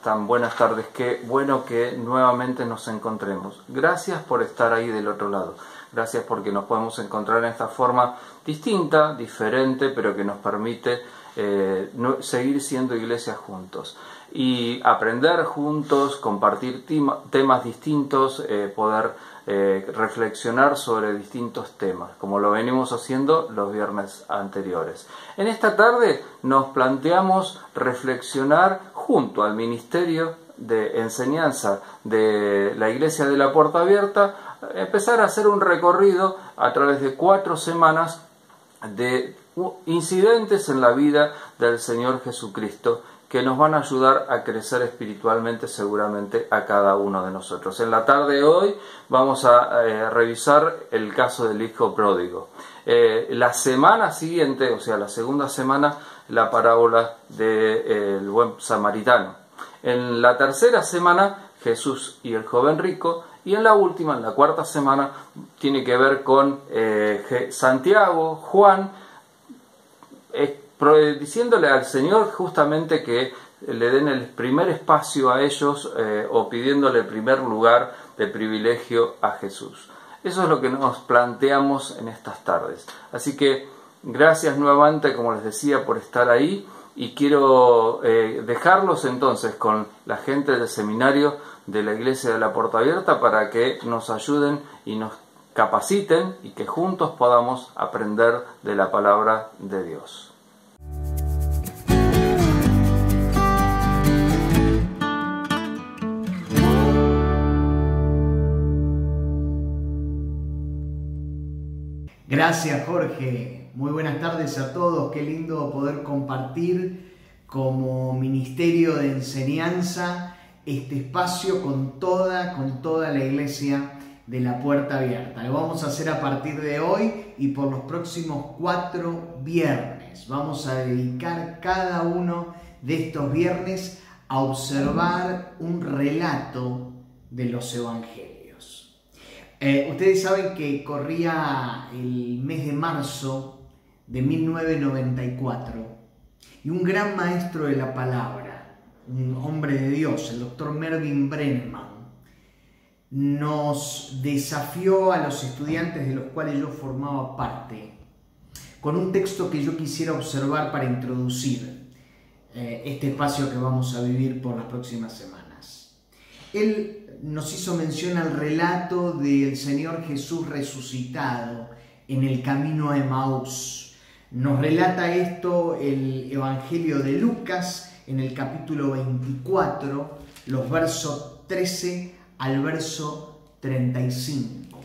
están? Buenas tardes. Qué bueno que nuevamente nos encontremos. Gracias por estar ahí del otro lado. Gracias porque nos podemos encontrar en esta forma distinta, diferente, pero que nos permite seguir siendo iglesia juntos. Y aprender juntos, compartir temas distintos, poder reflexionar sobre distintos temas, como lo venimos haciendo los viernes anteriores. En esta tarde nos planteamos reflexionar junto al Ministerio de Enseñanza de la Iglesia de la Puerta Abierta, empezar a hacer un recorrido a través de 4 semanas de incidentes en la vida del Señor Jesucristo, que nos van a ayudar a crecer espiritualmente seguramente a cada uno de nosotros. En la tarde de hoy vamos a revisar el caso del hijo pródigo. La semana siguiente, o sea, la segunda semana, la parábola del buen samaritano. En la tercera semana, Jesús y el joven rico. Y en la última, en la cuarta semana, tiene que ver con Santiago, Juan, diciéndole al Señor justamente que le den el primer espacio a ellos o pidiéndole el primer lugar de privilegio a Jesús. Eso es lo que nos planteamos en estas tardes. Así que gracias nuevamente, como les decía, por estar ahí, y quiero dejarlos entonces con la gente del seminario de la Iglesia de la Puerta Abierta para que nos ayuden y nos capaciten y que juntos podamos aprender de la palabra de Dios. Gracias, Jorge. Muy buenas tardes a todos. Qué lindo poder compartir como Ministerio de Enseñanza este espacio con toda la Iglesia de la Puerta Abierta. Lo vamos a hacer a partir de hoy y por los próximos 4 viernes. Vamos a dedicar cada uno de estos viernes a observar un relato de los evangelios. Ustedes saben que corría el mes de marzo de 1994 y un gran maestro de la palabra, un hombre de Dios, el doctor Mervyn Brenneman, nos desafió a los estudiantes de los cuales yo formaba parte con un texto que yo quisiera observar para introducir este espacio que vamos a vivir por las próximas semanas. Él nos hizo mención al relato del Señor Jesús resucitado en el camino a Emaús. Nos relata esto el Evangelio de Lucas en el capítulo 24, los versos 13 al verso 35.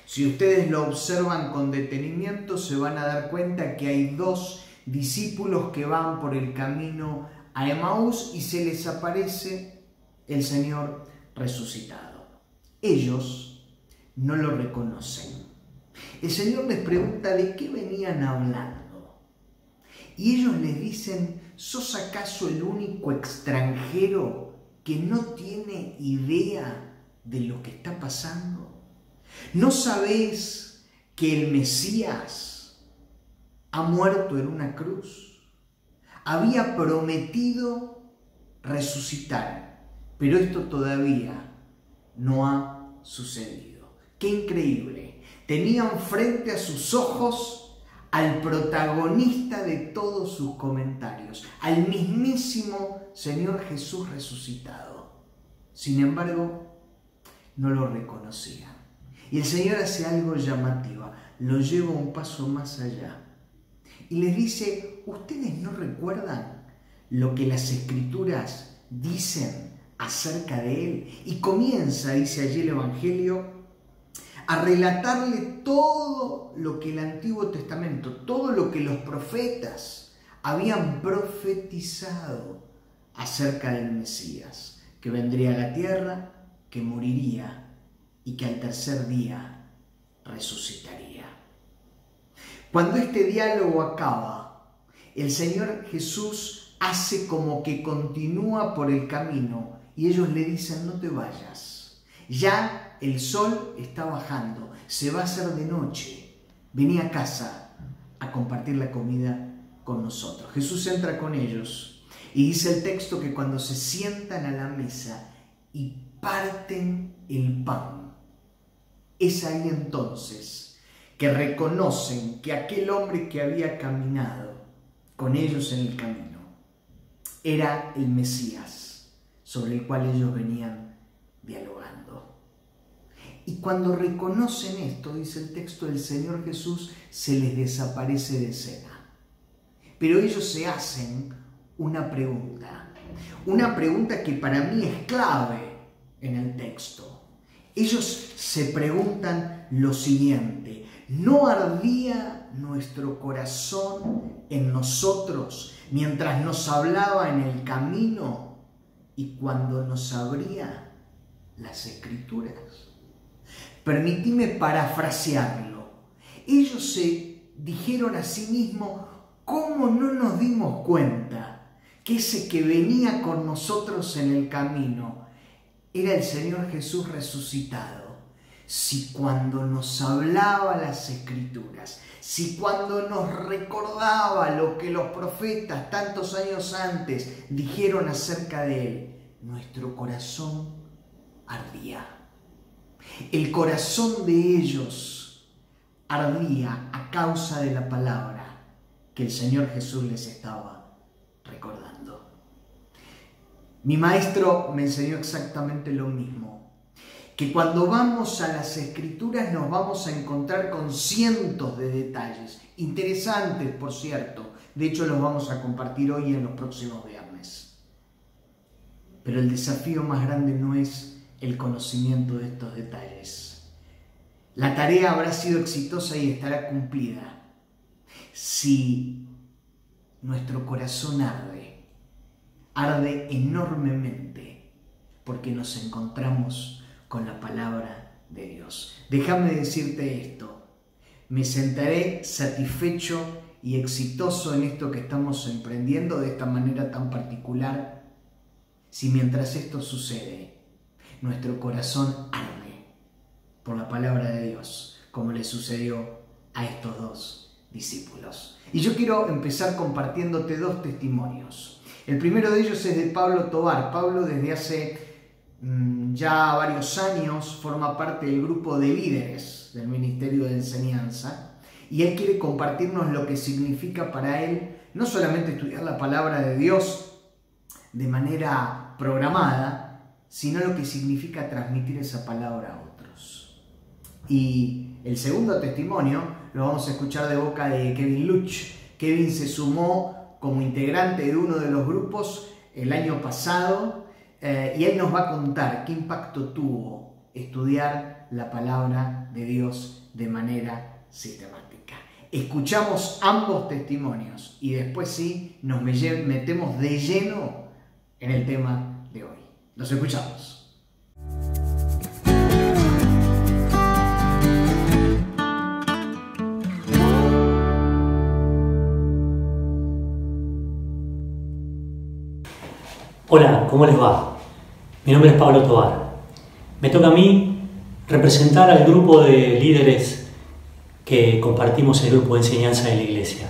Si ustedes lo observan con detenimiento, se van a dar cuenta que hay 2 discípulos que van por el camino a Emaús y se les aparece el Señor resucitado. Ellos no lo reconocen. El Señor les pregunta de qué venían hablando. Y ellos les dicen: ¿sos acaso el único extranjero que no tiene idea de lo que está pasando? ¿No sabés que el Mesías ha muerto en una cruz? Había prometido resucitar, pero esto todavía no ha sucedido. ¡Qué increíble! Tenían frente a sus ojos al protagonista de todos sus comentarios, al mismísimo Señor Jesús resucitado. Sin embargo, no lo reconocían. Y el Señor hace algo llamativo, lo lleva un paso más allá y les dice: ¿ustedes no recuerdan lo que las Escrituras dicen acerca de Él? Y comienza, dice allí el Evangelio, a relatarle todo lo que el Antiguo Testamento, todo lo que los profetas habían profetizado acerca del Mesías, que vendría a la tierra, que moriría y que al tercer día resucitaría. Cuando este diálogo acaba, el Señor Jesús hace como que continúa por el camino y ellos le dicen: no te vayas, ya el sol está bajando, se va a hacer de noche, vení a casa a compartir la comida con nosotros. Jesús entra con ellos Y dice el texto que cuando se sientan a la mesa y parten el pan, es ahí entonces que reconocen que aquel hombre que había caminado con ellos en el camino era el Mesías sobre el cual ellos venían dialogando. Y cuando reconocen esto, dice el texto, el Señor Jesús se les desaparece de escena. Pero ellos se hacen una pregunta que para mí es clave en el texto. Ellos se preguntan lo siguiente: ¿no ardía nuestro corazón en nosotros mientras nos hablaba en el camino y cuando nos abría las Escrituras? Permitime parafrasearlo. Ellos se dijeron a sí mismos: ¿cómo no nos dimos cuenta que ese que venía con nosotros en el camino era el Señor Jesús resucitado? Si cuando nos hablaba las Escrituras, si cuando nos recordaba lo que los profetas tantos años antes dijeron acerca de Él, nuestro corazón ardía. El corazón de ellos ardía a causa de la palabra que el Señor Jesús les estaba recordando. Mi maestro me enseñó exactamente lo mismo, que cuando vamos a las Escrituras nos vamos a encontrar con cientos de detalles, interesantes por cierto, de hecho los vamos a compartir hoy en los próximos viernes. Pero el desafío más grande no es el conocimiento de estos detalles. La tarea habrá sido exitosa y estará cumplida si nuestro corazón arde enormemente porque nos encontramos con la palabra de Dios. Déjame decirte esto: me sentaré satisfecho y exitoso en esto que estamos emprendiendo de esta manera tan particular si mientras esto sucede nuestro corazón arde por la palabra de Dios, como le sucedió a estos dos discípulos. Y yo quiero empezar compartiéndote dos testimonios. El primero de ellos es de Pablo Tovar. Pablo desde hace ya varios años forma parte del grupo de líderes del Ministerio de Enseñanza y él quiere compartirnos lo que significa para él no solamente estudiar la palabra de Dios de manera programada, sino lo que significa transmitir esa palabra a otros. Y el segundo testimonio lo vamos a escuchar de boca de Kevin Luch. Kevin se sumó como integrante de uno de los grupos el año pasado y él nos va a contar qué impacto tuvo estudiar la palabra de Dios de manera sistemática. Escuchamos ambos testimonios y después sí nos metemos de lleno en el tema de hoy. Los escuchamos. Hola, ¿cómo les va? Mi nombre es Pablo Tovar. Me toca a mí representar al grupo de líderes que compartimos el grupo de enseñanza de la iglesia.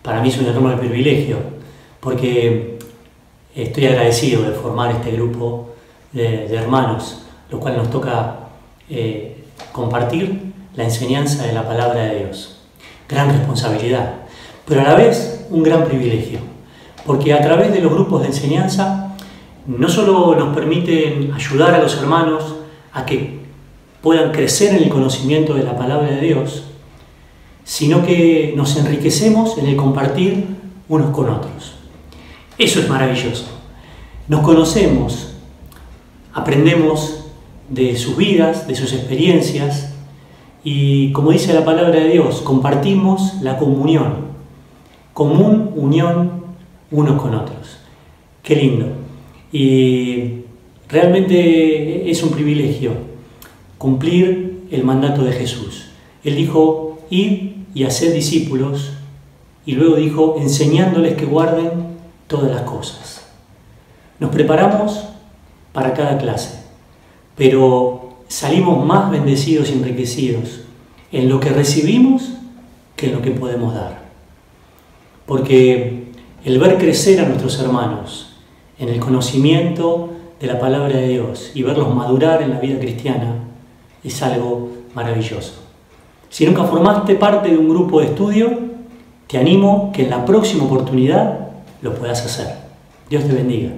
Para mí es un enorme privilegio porque estoy agradecido de formar este grupo de hermanos, lo cual nos toca compartir la enseñanza de la palabra de Dios. Gran responsabilidad, pero a la vez un gran privilegio, porque a través de los grupos de enseñanza no solo nos permiten ayudar a los hermanos a que puedan crecer en el conocimiento de la palabra de Dios, sino que nos enriquecemos en el compartir unos con otros. Eso es maravilloso. Nos conocemos, aprendemos de sus vidas, de sus experiencias y, como dice la palabra de Dios, compartimos la comunión, común unión unos con otros. Qué lindo. Y realmente es un privilegio cumplir el mandato de Jesús. Él dijo: id y haced discípulos, y luego dijo: enseñándoles que guarden todas las cosas. Nos preparamos para cada clase, pero salimos más bendecidos y enriquecidos en lo que recibimos que en lo que podemos dar. Porque el ver crecer a nuestros hermanos en el conocimiento de la palabra de Dios y verlos madurar en la vida cristiana es algo maravilloso. Si nunca formaste parte de un grupo de estudio, te animo que en la próxima oportunidad lo puedas hacer. Dios te bendiga.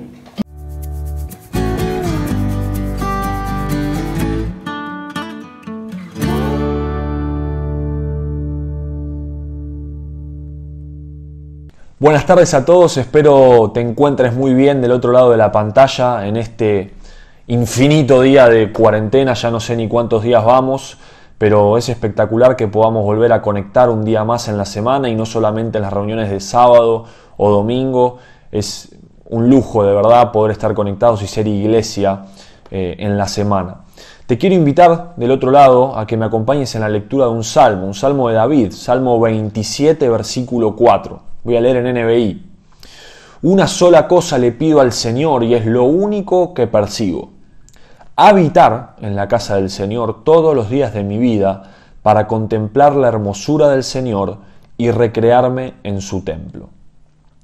Buenas tardes a todos, espero te encuentres muy bien del otro lado de la pantalla en este infinito día de cuarentena. Ya no sé ni cuántos días vamos, pero es espectacular que podamos volver a conectar un día más en la semana y no solamente en las reuniones de sábado o domingo. Es un lujo de verdad poder estar conectados y ser iglesia en la semana. Te quiero invitar del otro lado a que me acompañes en la lectura de un salmo de David, Salmo 27, versículo 4. Voy a leer en NBI. Una sola cosa le pido al Señor y es lo único que persigo: habitar en la casa del Señor todos los días de mi vida para contemplar la hermosura del Señor y recrearme en su templo.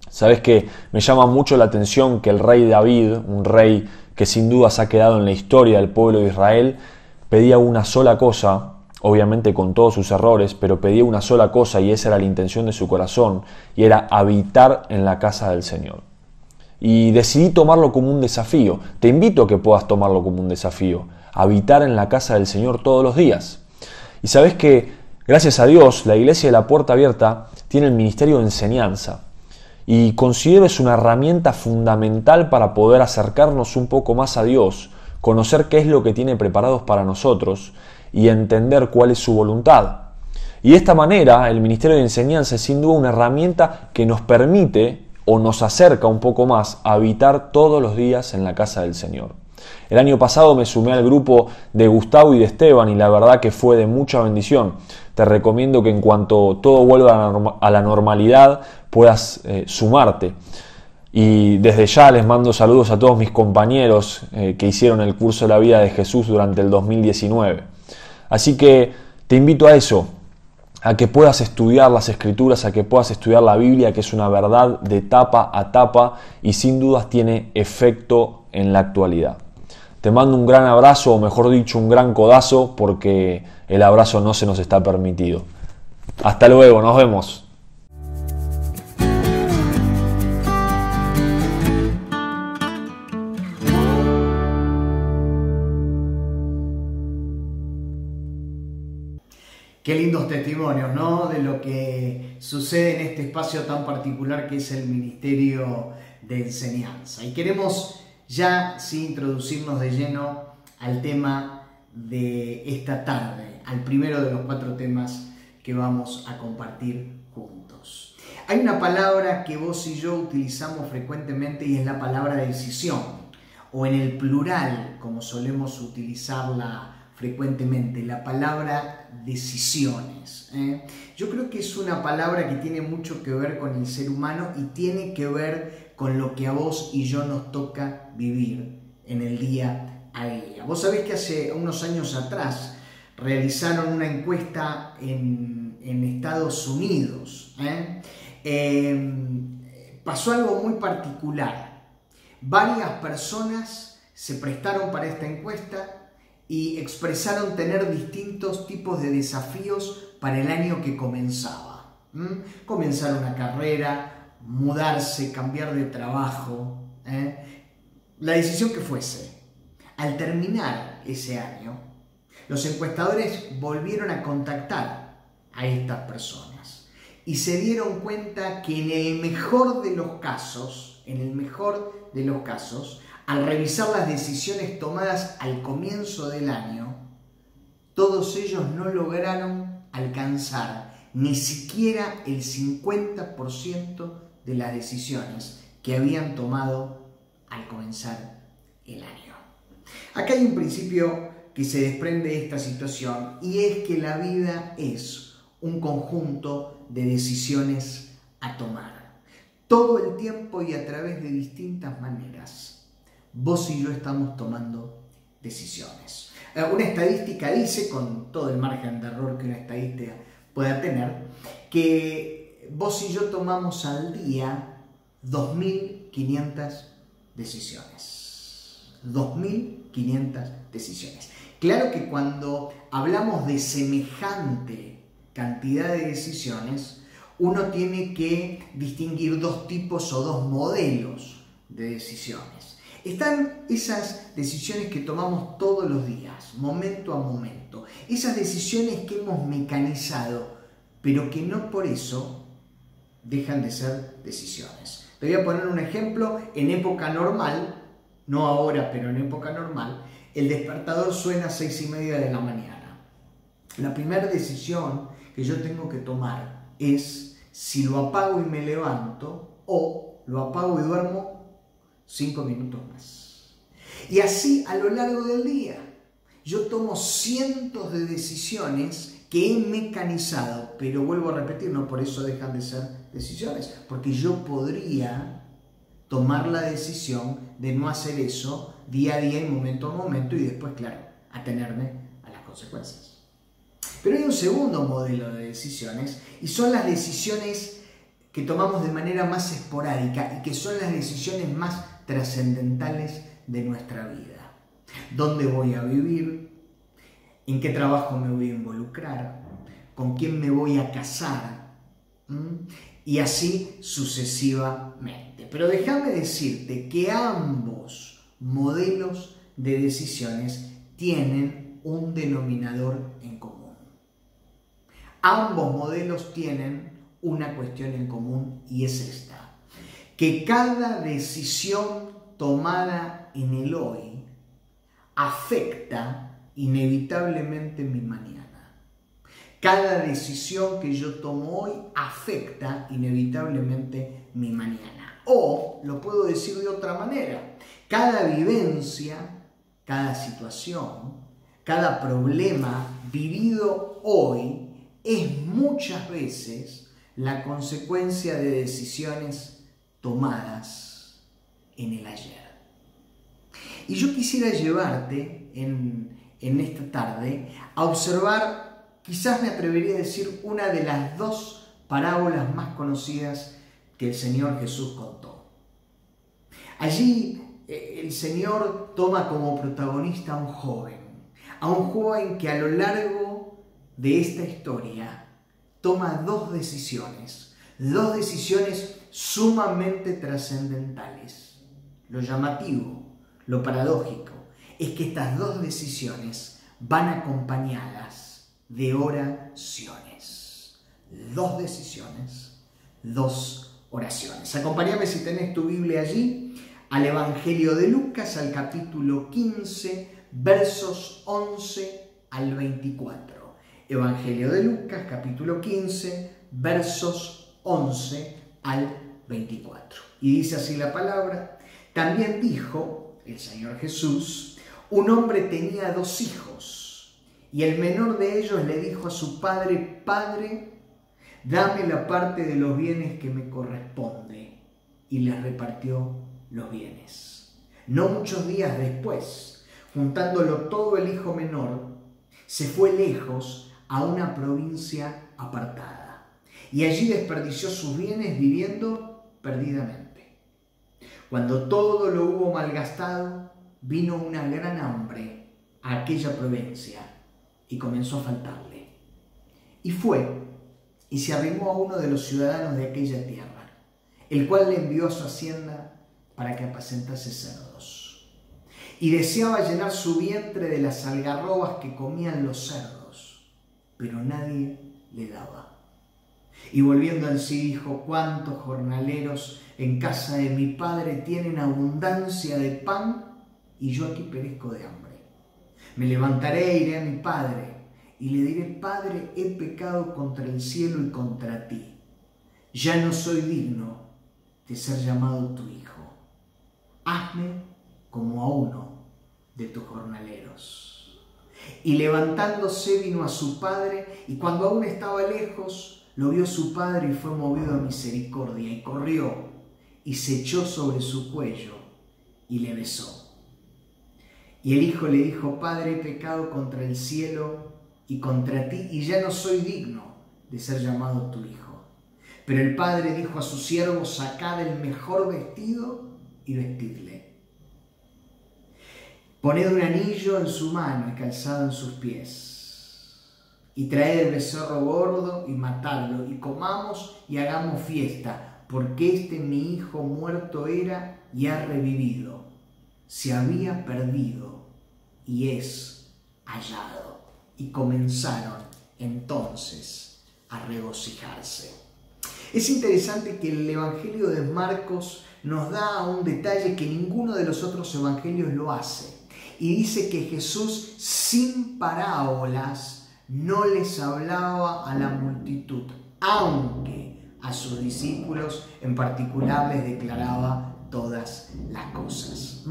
Sabes que me llama mucho la atención que el rey David, un rey que sin dudas ha quedado en la historia del pueblo de Israel, pedía una sola cosa, obviamente con todos sus errores, pero pedía una sola cosa y esa era la intención de su corazón, y era habitar en la casa del Señor. Y decidí tomarlo como un desafío. Te invito a que puedas tomarlo como un desafío, habitar en la casa del Señor todos los días. Y sabes que, gracias a Dios, la Iglesia de la Puerta Abierta tiene el ministerio de enseñanza. Y considero es una herramienta fundamental para poder acercarnos un poco más a Dios, conocer qué es lo que tiene preparados para nosotros y entender cuál es su voluntad. Y de esta manera, el ministerio de enseñanza es sin duda una herramienta que nos permite o nos acerca un poco más a habitar todos los días en la casa del Señor. El año pasado me sumé al grupo de Gustavo y de Esteban y la verdad que fue de mucha bendición. Te recomiendo que en cuanto todo vuelva a la normalidad puedas sumarte. Y desde ya les mando saludos a todos mis compañeros que hicieron el curso de la vida de Jesús durante el 2019. Así que te invito a eso, a que puedas estudiar las Escrituras, a que puedas estudiar la Biblia, que es una verdad de tapa a tapa y sin dudas tiene efecto en la actualidad. Te mando un gran abrazo, o mejor dicho, un gran codazo, porque el abrazo no se nos está permitido. Hasta luego, nos vemos. Qué lindos testimonios, ¿no? De lo que sucede en este espacio tan particular que es el Ministerio de Enseñanza. Y queremos ya sí introducirnos de lleno al tema de esta tarde, al primero de los 4 temas que vamos a compartir juntos. Hay una palabra que vos y yo utilizamos frecuentemente y es la palabra decisión, o en el plural, como solemos utilizarla frecuentemente, la palabra decisiones. Yo creo que es una palabra que tiene mucho que ver con el ser humano y tiene que ver con lo que a vos y yo nos toca vivir en el día a día. Vos sabés que hace unos años atrás realizaron una encuesta en Estados Unidos. Pasó algo muy particular. Varias personas se prestaron para esta encuesta y expresaron tener distintos tipos de desafíos para el año que comenzaba. Comenzar una carrera, mudarse, cambiar de trabajo, la decisión que fuese. Al terminar ese año, los encuestadores volvieron a contactar a estas personas y se dieron cuenta que en el mejor de los casos, al revisar las decisiones tomadas al comienzo del año, todos ellos no lograron alcanzar ni siquiera el 50% de las decisiones que habían tomado al comenzar el año. Acá hay un principio que se desprende de esta situación y es que la vida es un conjunto de decisiones a tomar. Todo el tiempo y a través de distintas maneras. Vos y yo estamos tomando decisiones. Una estadística dice, con todo el margen de error que una estadística pueda tener, que vos y yo tomamos al día 2.500 decisiones. 2.500 decisiones. Claro que cuando hablamos de semejante cantidad de decisiones, uno tiene que distinguir dos tipos o dos modelos de decisiones. Están esas decisiones que tomamos todos los días, momento a momento. Esas decisiones que hemos mecanizado, pero que no por eso dejan de ser decisiones. Te voy a poner un ejemplo. En época normal, no ahora, pero en época normal, el despertador suena a 6:30 de la mañana. La primera decisión que yo tengo que tomar es si lo apago y me levanto o lo apago y duermo 5 minutos más. Y así a lo largo del día yo tomo cientos de decisiones que he mecanizado, pero vuelvo a repetir, no por eso dejan de ser decisiones, porque yo podría tomar la decisión de no hacer eso día a día y momento a momento y después, claro, atenerme a las consecuencias. Pero hay un segundo modelo de decisiones y son las decisiones que tomamos de manera más esporádica y que son las decisiones más trascendentales de nuestra vida. ¿Dónde voy a vivir? ¿En qué trabajo me voy a involucrar? ¿Con quién me voy a casar? Y así sucesivamente. Pero déjame decirte que ambos modelos de decisiones tienen un denominador en común. Ambos modelos tienen una cuestión en común y es esta: que cada decisión tomada en el hoy afecta inevitablemente mi mañana. Cada decisión que yo tomo hoy afecta inevitablemente mi mañana. O, lo puedo decir de otra manera, cada vivencia, cada situación, cada problema vivido hoy es muchas veces la consecuencia de decisiones tomadas en el ayer. Y yo quisiera llevarte en esta tarde a observar, quizás me atrevería a decir, una de las dos parábolas más conocidas que el Señor Jesús contó. Allí el Señor toma como protagonista a un joven que a lo largo de esta historia toma dos decisiones sumamente trascendentales. Lo llamativo, lo paradójico, es que estas dos decisiones van acompañadas de oraciones. Dos decisiones, dos oraciones. Acompáñame, si tenés tu Biblia allí, al Evangelio de Lucas, al capítulo 15, versos 11 al 24. Evangelio de Lucas, capítulo 15, versos 11 al 24. Y dice así la palabra: también dijo el Señor Jesús, un hombre tenía 2 hijos, y el menor de ellos le dijo a su padre: Padre, dame la parte de los bienes que me corresponde. Y les repartió los bienes. No muchos días después, juntándolo todo, el hijo menor se fue lejos a una provincia apartada, y allí desperdició sus bienes viviendo perdidamente. Cuando todo lo hubo malgastado, vino una gran hambre a aquella provincia y comenzó a faltarle. Y fue y se arrimó a uno de los ciudadanos de aquella tierra, el cual le envió a su hacienda para que apacentase cerdos. Y deseaba llenar su vientre de las algarrobas que comían los cerdos, pero nadie le daba. Y volviendo en sí dijo: ¿cuántos jornaleros en casa de mi padre tienen abundancia de pan y yo aquí perezco de hambre? Me levantaré e iré a mi padre y le diré: Padre, he pecado contra el cielo y contra ti. Ya no soy digno de ser llamado tu hijo. Hazme como a uno de tus jornaleros. Y levantándose vino a su padre, y cuando aún estaba lejos, lo vio su padre y fue movido a misericordia, y corrió y se echó sobre su cuello y le besó. Y el hijo le dijo: Padre, he pecado contra el cielo y contra ti, y ya no soy digno de ser llamado tu hijo. Pero el padre dijo a sus siervos: sacad el mejor vestido y vestidle. Poned un anillo en su mano y calzado en sus pies. Y traed el becerro gordo y matadlo, y comamos y hagamos fiesta, porque este mi hijo muerto era y ha revivido. Se había perdido y es hallado. Y comenzaron entonces a regocijarse. Es interesante que el Evangelio de Marcos nos da un detalle que ninguno de los otros evangelios lo hace. Y dice que Jesús, sin parábolas, no les hablaba a la multitud, aunque a sus discípulos en particular les declaraba todas las cosas.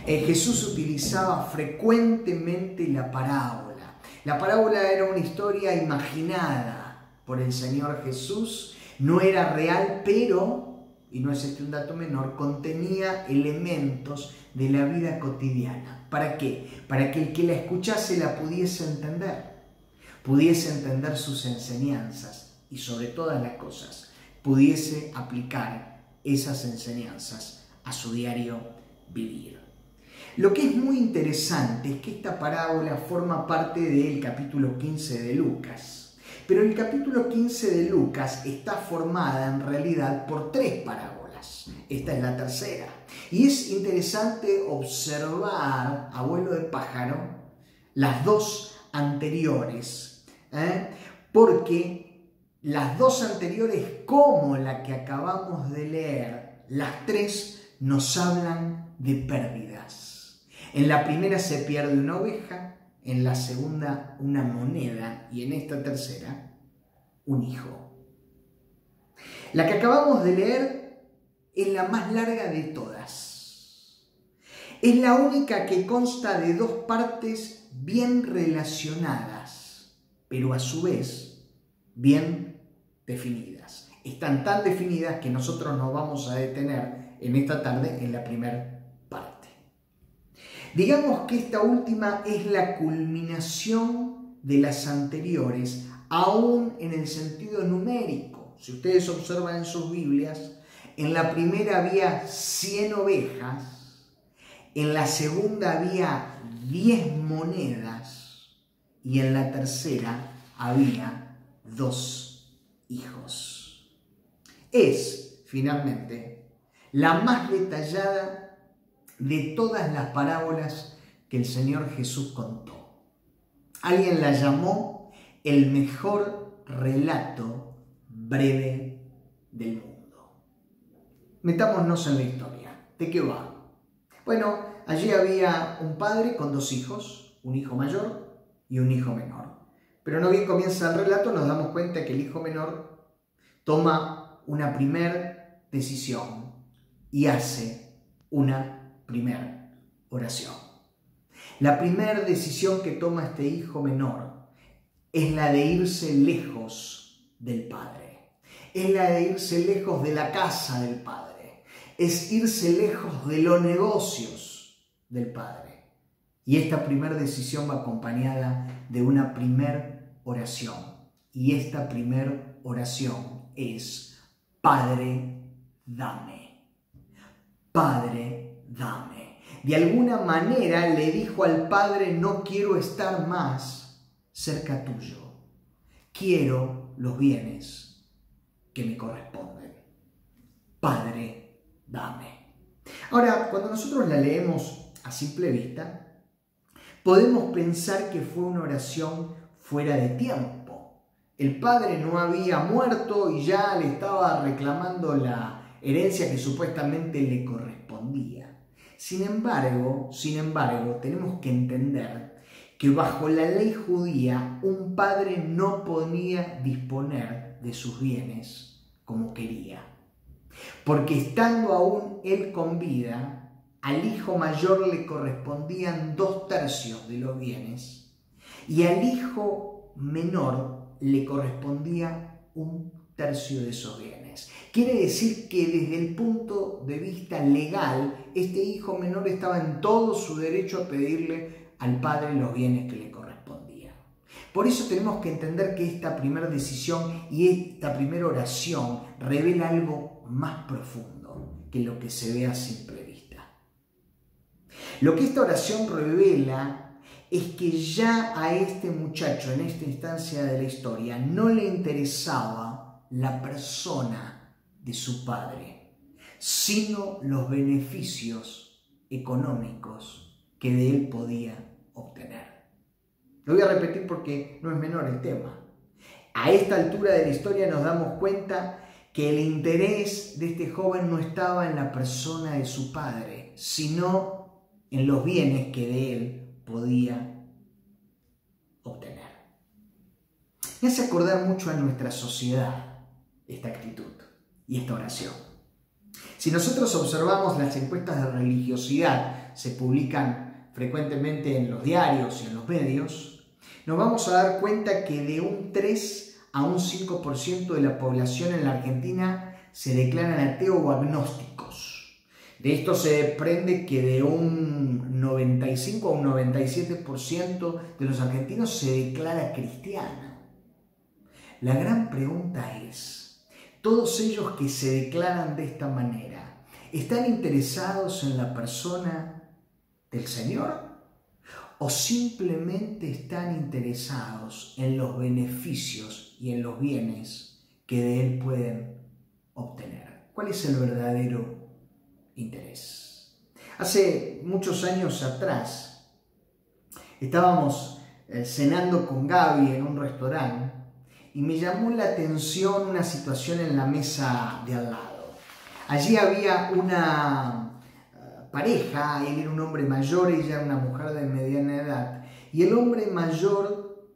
Jesús utilizaba frecuentemente la parábola. La parábola era una historia imaginada por el Señor Jesús, no era real, pero, y no es este un dato menor, contenía elementos de la vida cotidiana. ¿Para qué? Para que el que la escuchase la pudiese entender sus enseñanzas y sobre todas las cosas, pudiese aplicar esas enseñanzas a su diario vivir. Lo que es muy interesante es que esta parábola forma parte del capítulo 15 de Lucas. Pero el capítulo 15 de Lucas está formada en realidad por 3 parábolas. Esta es la tercera. Y es interesante observar, abuelo de pájaro, las 2 anteriores. Porque las 2 anteriores, como la que acabamos de leer, las 3 nos hablan de pérdidas. En la primera se pierde una oveja, en la segunda una moneda y en esta tercera un hijo. La que acabamos de leer es la más larga de todas. Es la única que consta de 2 partes bien relacionadas, pero a su vez bien definidas. Están tan definidas que nosotros nos vamos a detener en esta tarde en la primera parte. Digamos que esta última es la culminación de las anteriores, aún en el sentido numérico. Si ustedes observan en sus Biblias, en la primera había 100 ovejas, en la segunda había 10 monedas y en la tercera había 2 hijos. Es, finalmente, la más detallada de todas las parábolas que el Señor Jesús contó. Alguien la llamó el mejor relato breve del mundo. Metámonos en la historia. ¿De qué va? Bueno, allí había un padre con 2 hijos, un hijo mayor y un hijo menor. Pero no bien comienza el relato, nos damos cuenta que el hijo menor toma una primera decisión y hace una primera oración. La primera decisión que toma este hijo menor es la de irse lejos del padre. Es la de irse lejos de la casa del padre. Es irse lejos de los negocios del padre. Y esta primera decisión va acompañada de una primera oración. Y esta primera oración es: Padre, dame. Padre, dame. De alguna manera le dijo al padre: no quiero estar más cerca tuyo. Quiero los bienes que me corresponden. Padre, dame. Ahora, cuando nosotros la leemos a simple vista, podemos pensar que fue una oración fuera de tiempo. El padre no había muerto y ya le estaba reclamando la herencia que supuestamente le correspondía. Sin embargo, tenemos que entender que bajo la ley judía un padre no podía disponer de sus bienes como quería. Porque estando aún él con vida, al hijo mayor le correspondían 2/3 de los bienes y al hijo menor le correspondía 1/3 de esos bienes. Quiere decir que desde el punto de vista legal, este hijo menor estaba en todo su derecho a pedirle al padre los bienes que le correspondían. Por eso tenemos que entender que esta primera decisión y esta primera oración revela algo más profundo que lo que se ve a simple vista. Lo que esta oración revela es que ya a este muchacho en esta instancia de la historia no le interesaba la persona de su padre, sino los beneficios económicos que de él podía obtener. Lo voy a repetir porque no es menor el tema. A esta altura de la historia nos damos cuenta que el interés de este joven no estaba en la persona de su padre, sino en los bienes que de él podía obtener. Me hace acordar mucho a nuestra sociedad esta actitud y esta oración. Si nosotros observamos las encuestas de religiosidad, se publican frecuentemente en los diarios y en los medios, nos vamos a dar cuenta que de un 3 a un 5% de la población en la Argentina se declaran ateos o agnósticos. De esto se desprende que de un 95 a un 97% de los argentinos se declara cristiano. La gran pregunta es, ¿todos ellos que se declaran de esta manera están interesados en la persona del Señor? ¿O simplemente están interesados en los beneficios y en los bienes que de él pueden obtener? ¿Cuál es el verdadero interés? Hace muchos años atrás estábamos cenando con Gaby en un restaurante y me llamó la atención una situación en la mesa de al lado. Allí había una pareja, él era un hombre mayor, ella era una mujer de mediana edad, y el hombre mayor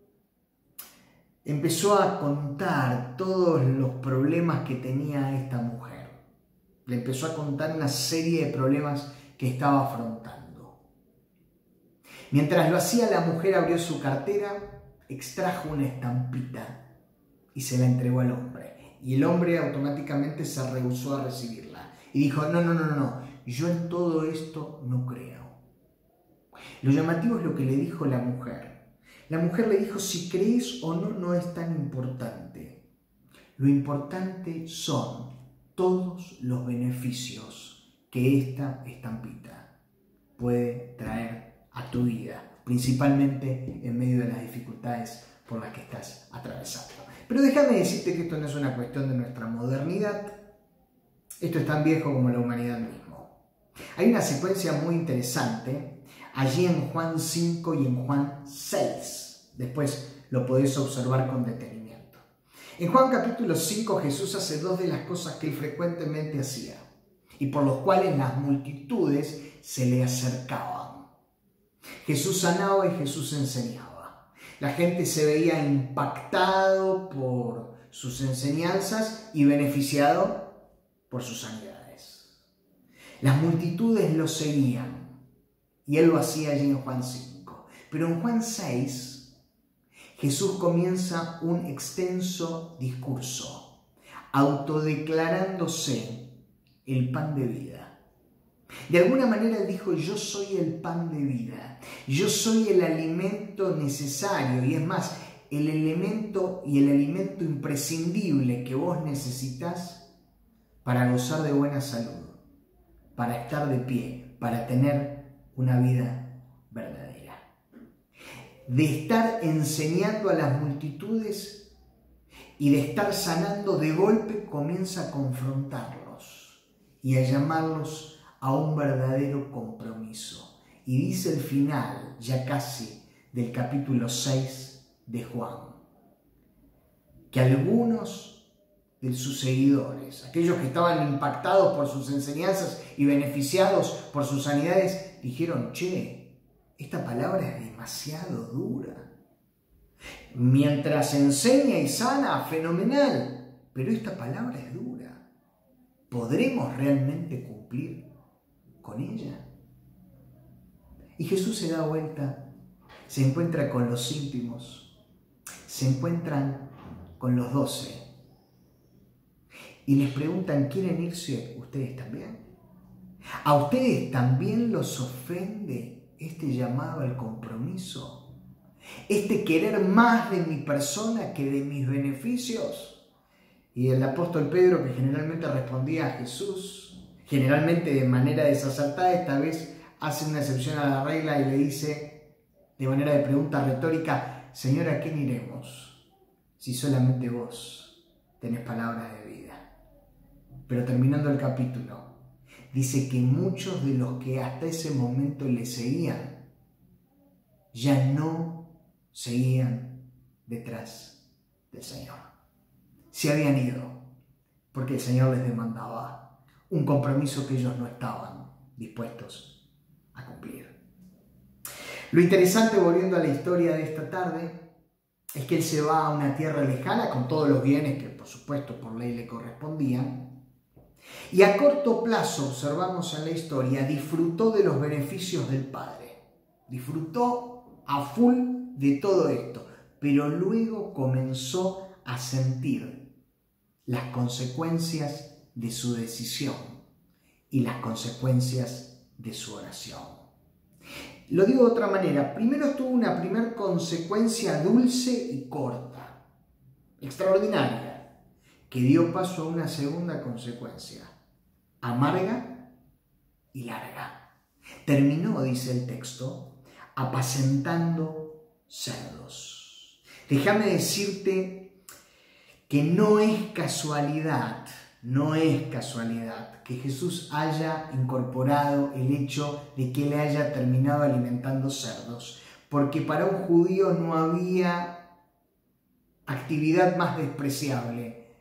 empezó a contar todos los problemas que tenía esta mujer. Le empezó a contar una serie de problemas que estaba afrontando. Mientras lo hacía, la mujer abrió su cartera, extrajo una estampita y se la entregó al hombre. Y el hombre automáticamente se rehusó a recibirla y dijo, no, yo en todo esto no creo. Lo llamativo es lo que le dijo la mujer. La mujer le dijo, si crees o no, no es tan importante. Lo importante son todos los beneficios que esta estampita puede traer a tu vida, principalmente en medio de las dificultades por las que estás atravesando. Pero déjame decirte que esto no es una cuestión de nuestra modernidad. Esto es tan viejo como la humanidad mismo. Hay una secuencia muy interesante allí en Juan 5 y en Juan 6. Después lo podés observar con detenimiento. En Juan capítulo 5 Jesús hace dos de las cosas que él frecuentemente hacía y por los cuales las multitudes se le acercaban. Jesús sanaba y Jesús enseñaba. La gente se veía impactado por sus enseñanzas y beneficiado por sus sanidades. Las multitudes lo seguían y él lo hacía allí en Juan 5. Pero en Juan 6 Jesús comienza un extenso discurso autodeclarándose el pan de vida. De alguna manera él dijo, yo soy el pan de vida, yo soy el alimento necesario y es más, el elemento y el alimento imprescindible que vos necesitas para gozar de buena salud, para estar de pie, para tener una vida verdadera. De estar enseñando a las multitudes y de estar sanando, de golpe comienza a confrontarlos y a llamarlos a un verdadero compromiso. Y dice el final, ya casi, del capítulo 6 de Juan, que algunos de sus seguidores, aquellos que estaban impactados por sus enseñanzas y beneficiados por sus sanidades, dijeron, che, esta palabra es demasiado dura. Mientras enseña y sana, fenomenal, pero esta palabra es dura. ¿Podremos realmente cumplir con ella? Y Jesús se da vuelta, se encuentra con los íntimos, se encuentran con los 12 y les preguntan, ¿quieren irse ustedes también? ¿A ustedes también los ofende este llamado al compromiso? este querer más de mi persona que de mis beneficios. Y el apóstol Pedro, que generalmente respondía a Jesús, generalmente de manera desacertada, esta vez hace una excepción a la regla y le dice, de manera de pregunta retórica, Señor, ¿a quién iremos? Si solamente vos tenés palabras de vida. Pero terminando el capítulo, dice que muchos de los que hasta ese momento le seguían, ya no seguían detrás del Señor. Se habían ido, porque el Señor les demandaba un compromiso que ellos no estaban dispuestos a cumplir. Lo interesante, volviendo a la historia de esta tarde, es que él se va a una tierra lejana con todos los bienes que, por supuesto, por ley le correspondían. Y a corto plazo, observamos en la historia, disfrutó de los beneficios del Padre. Disfrutó a full de todo esto, pero luego comenzó a sentir las consecuencias de su decisión y las consecuencias de su oración. Lo digo de otra manera, primero tuvo una primera consecuencia dulce y corta, extraordinaria, que dio paso a una segunda consecuencia, amarga y larga. Terminó, dice el texto, apacentando cerdos. Déjame decirte que no es casualidad que Jesús haya incorporado el hecho de que él haya terminado alimentando cerdos, porque para un judío no había actividad más despreciable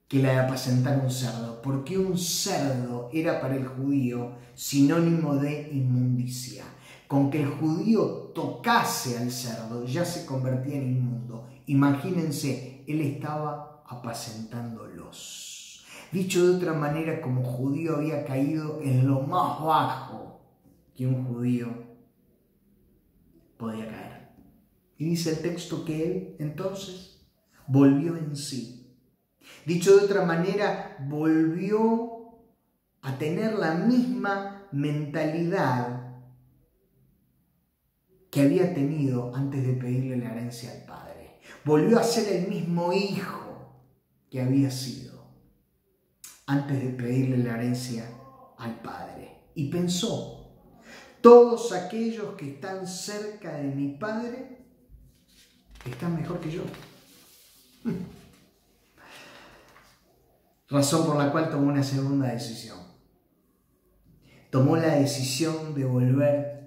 que la de apacentar un cerdo, porque un cerdo era para el judío sinónimo de inmundicia. Con que el judío tocase al cerdo ya se convertía en inmundo. Imagínense, él estaba apacentándolos. Dicho de otra manera, como judío había caído en lo más bajo que un judío podía caer. Y dice el texto que él entonces volvió en sí. Dicho de otra manera, volvió a tener la misma mentalidad que había tenido antes de pedirle la herencia al Padre. Volvió a ser el mismo hijo que había sido antes de pedirle la herencia al Padre. Y pensó, todos aquellos que están cerca de mi Padre están mejor que yo. Razón por la cual tomó una segunda decisión. Tomó la decisión de volver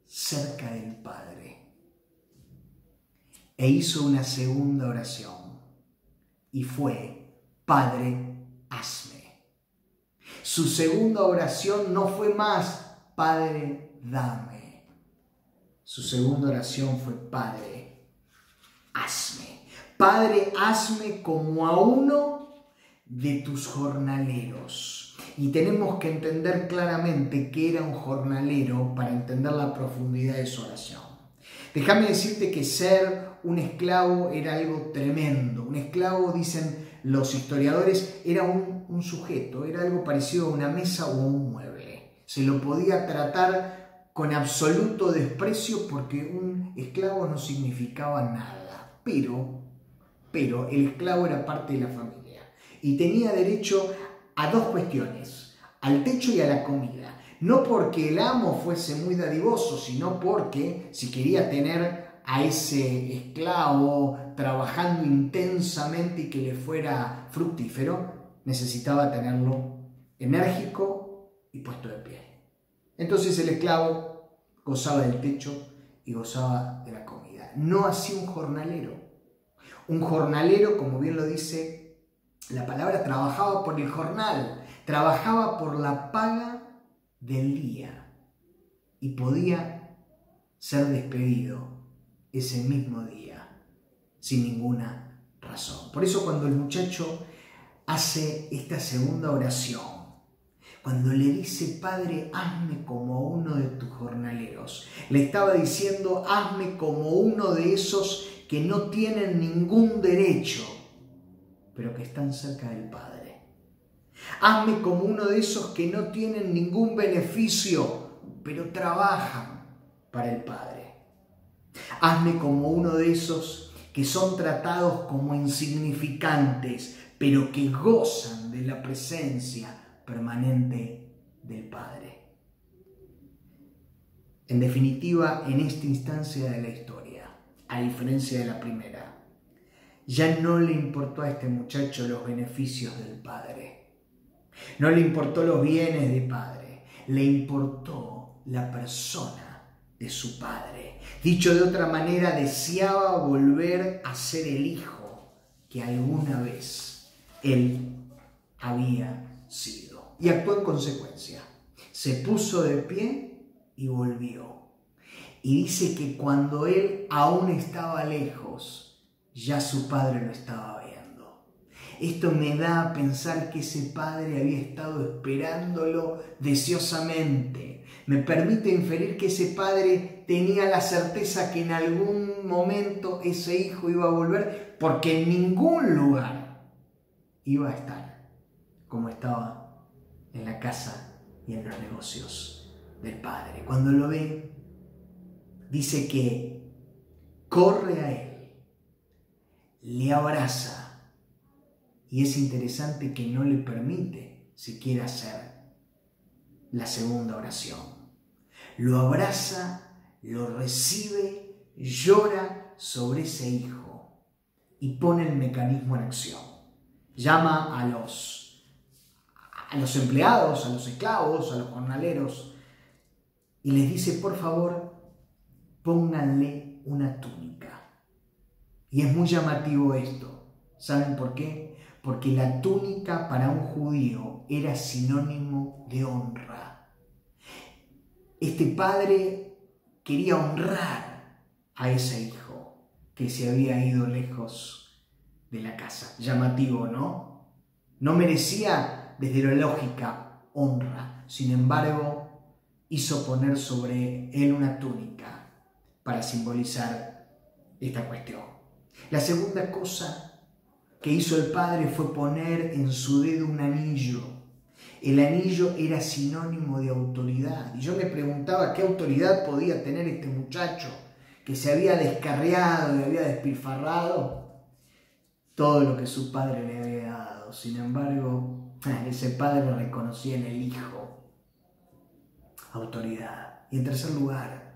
cerca del Padre. E hizo una segunda oración. Y fue, Padre, hazme. Su segunda oración no fue más, Padre, dame. Su segunda oración fue, Padre, hazme. Padre, hazme como a uno de tus jornaleros. Y tenemos que entender claramente que era un jornalero para entender la profundidad de su oración. Déjame decirte que ser un esclavo era algo tremendo. Un esclavo, dicen los historiadores, era un sujeto, era algo parecido a una mesa o un mueble. Se lo podía tratar con absoluto desprecio porque un esclavo no significaba nada. Pero el esclavo era parte de la familia y tenía derecho a dos cuestiones, al techo y a la comida. No porque el amo fuese muy dadivoso, sino porque si quería tener a ese esclavo trabajando intensamente y que le fuera fructífero, necesitaba tenerlo enérgico y puesto de pie. Entonces el esclavo gozaba del techo y gozaba de la comida. No así un jornalero. Un jornalero, como bien lo dice la palabra, trabajaba por el jornal, trabajaba por la paga del día y podía ser despedido ese mismo día sin ninguna razón. Por eso cuando el muchacho hace esta segunda oración, cuando le dice, Padre, hazme como uno de tus jornaleros, le estaba diciendo, hazme como uno de esos que no tienen ningún derecho, pero que están cerca del Padre. Hazme como uno de esos que no tienen ningún beneficio, pero trabajan para el Padre. Hazme como uno de esos que son tratados como insignificantes, pero que gozan de la presencia permanente del Padre. En definitiva, en esta instancia de la historia, a diferencia de la primera, ya no le importó a este muchacho los beneficios del Padre. No le importó los bienes del Padre. Le importó la persona de su Padre. Dicho de otra manera, deseaba volver a ser el hijo que alguna vez él había sido. Y actuó en consecuencia. Se puso de pie y volvió. Y dice que cuando él aún estaba lejos, ya su padre lo estaba viendo. Esto me da a pensar que ese padre había estado esperándolo deseosamente. Me permite inferir que ese padre tenía la certeza que en algún momento ese hijo iba a volver, porque en ningún lugar iba a estar como estaba en la casa y en los negocios del Padre. Cuando lo ve, dice que corre a él, le abraza, y es interesante que no le permite siquiera hacer la segunda oración. Lo abraza, lo recibe, llora sobre ese hijo y pone el mecanismo en acción. Llama a los empleados, a los esclavos, a los jornaleros, y les dice, por favor, pónganle una túnica. Y es muy llamativo esto. ¿Saben por qué? Porque la túnica para un judío era sinónimo de honra. Este padre quería honrar a ese hijo que se había ido lejos de la casa. Llamativo, ¿no? No merecía, desde la lógica, honra. Sin embargo, hizo poner sobre él una túnica para simbolizar esta cuestión. La segunda cosa que hizo el padre fue poner en su dedo un anillo. El anillo era sinónimo de autoridad. Y yo me preguntaba qué autoridad podía tener este muchacho que se había descarriado y había despilfarrado todo lo que su padre le había dado. Sin embargo, ese padre reconocía en el hijo autoridad. Y en tercer lugar,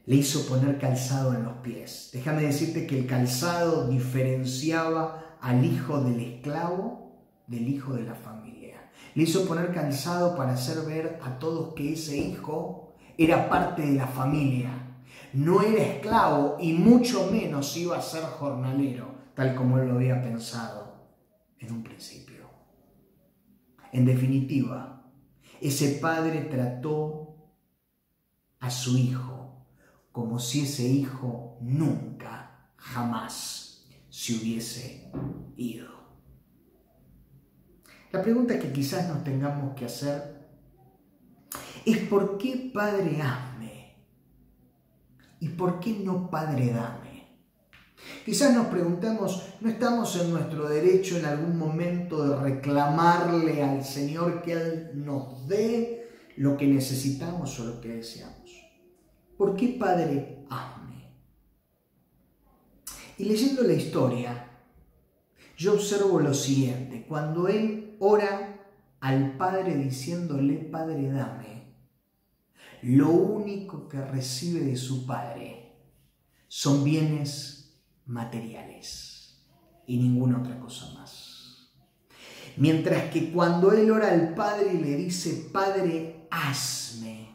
le hizo poner calzado en los pies. Déjame decirte que el calzado diferenciaba al hijo del esclavo del hijo de la familia. Le hizo poner calzado para hacer ver a todos que ese hijo era parte de la familia. No era esclavo y mucho menos iba a ser jornalero, tal como él lo había pensado en un principio. En definitiva, ese padre trató a su hijo como si ese hijo nunca, jamás se hubiese ido. La pregunta que quizás nos tengamos que hacer es ¿por qué Padre hazme? ¿Y por qué no Padre dame? Quizás nos preguntamos, ¿no estamos en nuestro derecho en algún momento de reclamarle al Señor que Él nos dé lo que necesitamos o lo que deseamos? ¿Por qué Padre hazme? Y leyendo la historia, yo observo lo siguiente. Cuando él ora al Padre diciéndole, Padre dame, lo único que recibe de su Padre son bienes materiales y ninguna otra cosa más. Mientras que cuando él ora al Padre y le dice, Padre, hazme,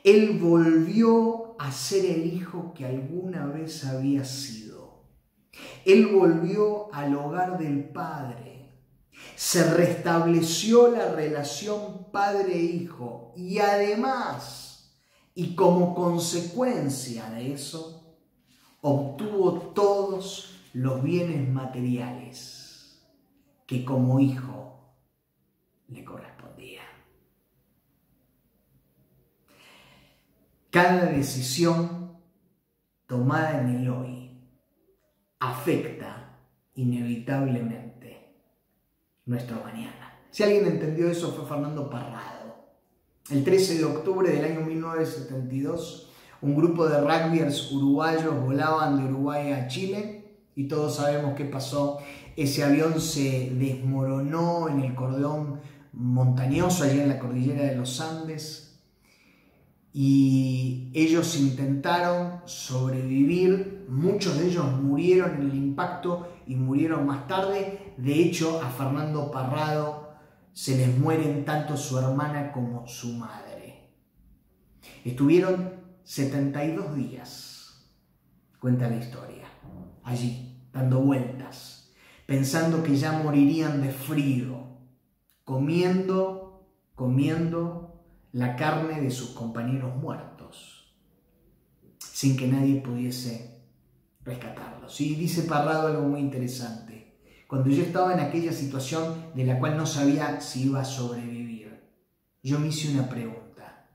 él volvió a ser el hijo que alguna vez había sido. Él volvió al hogar del Padre. Se restableció la relación padre-hijo y además, y como consecuencia de eso, obtuvo todos los bienes materiales que como hijo le correspondían. Cada decisión tomada en el hoy afecta inevitablemente nuestro mañana. Si alguien entendió eso fue Fernando Parrado. El 13 de octubre del año 1972, Un grupo de rugbyers uruguayos volaban de Uruguay a Chile y todos sabemos qué pasó. Ese avión se desmoronó en el cordón montañoso, allí en la cordillera de los Andes, y ellos intentaron sobrevivir. Muchos de ellos murieron en el impacto y murieron más tarde. De hecho, a Fernando Parrado se les mueren tanto su hermana como su madre. Estuvieron 72 días, cuenta la historia, allí, dando vueltas, pensando que ya morirían de frío, comiendo la carne de sus compañeros muertos, sin que nadie pudiese rescatarlos. Y dice Parrado algo muy interesante: cuando yo estaba en aquella situación de la cual no sabía si iba a sobrevivir, yo me hice una pregunta,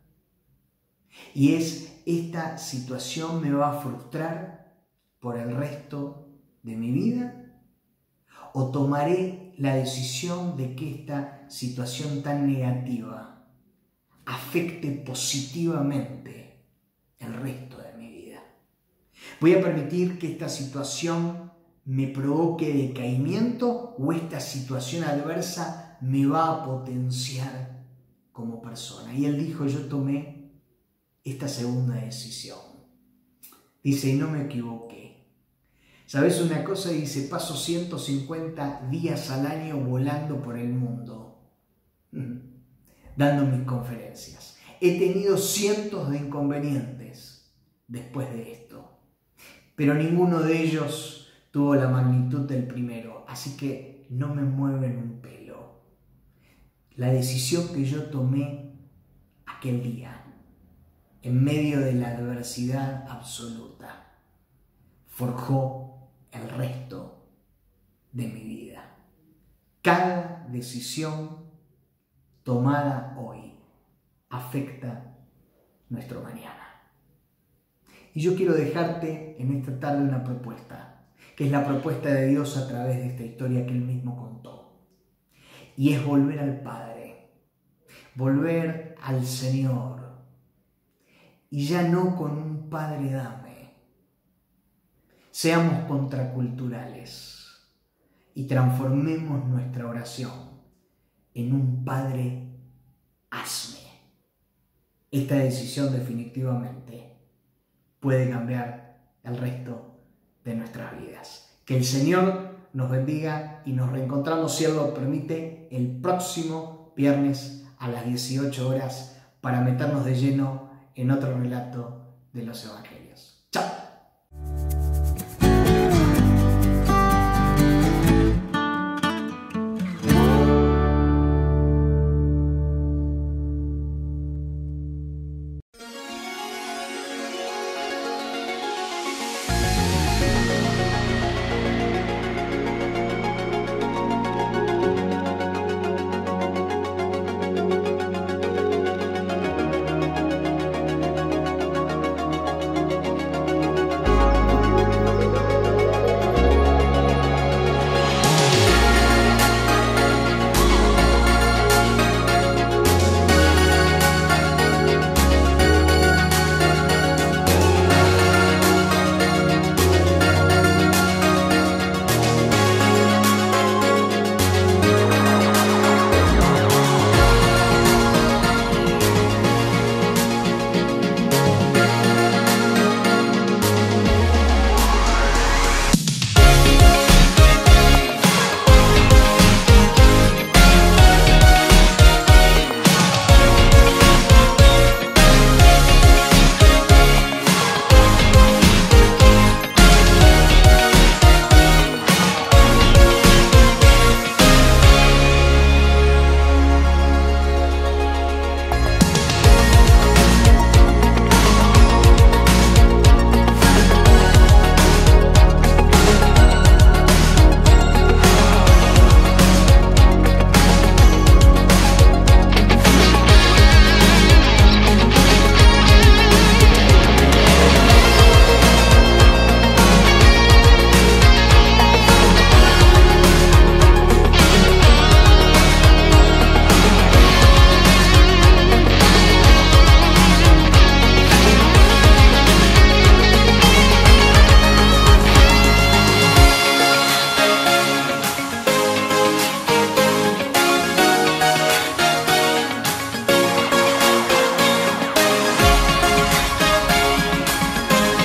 y es: ¿esta situación me va a frustrar por el resto de mi vida? ¿O tomaré la decisión de que esta situación tan negativa afecte positivamente el resto de mi vida? ¿Voy a permitir que esta situación me provoque decaimiento o esta situación adversa me va a potenciar como persona? Y él dijo: yo tomé esta segunda decisión. Dice, y no me equivoqué. ¿Sabes una cosa? Dice, paso 150 días al año volando por el mundo, dando mis conferencias. He tenido cientos de inconvenientes después de esto, pero ninguno de ellos tuvo la magnitud del primero, así que no me mueven un pelo. La decisión que yo tomé aquel día, en medio de la adversidad absoluta, forjó el resto de mi vida. Cada decisión tomada hoy afecta nuestro mañana. Y yo quiero dejarte en esta tarde una propuesta, que es la propuesta de Dios a través de esta historia que Él mismo contó. Y es volver al Padre, volver al Señor, y ya no con un Padre dame. Seamos contraculturales y transformemos nuestra oración en un Padre hazme. Esta decisión definitivamente puede cambiar el resto de nuestras vidas. Que el Señor nos bendiga y nos reencontramos, si Él lo permite, el próximo viernes a las 18 horas para meternos de lleno en otro relato de los Evangelios. ¡Chao!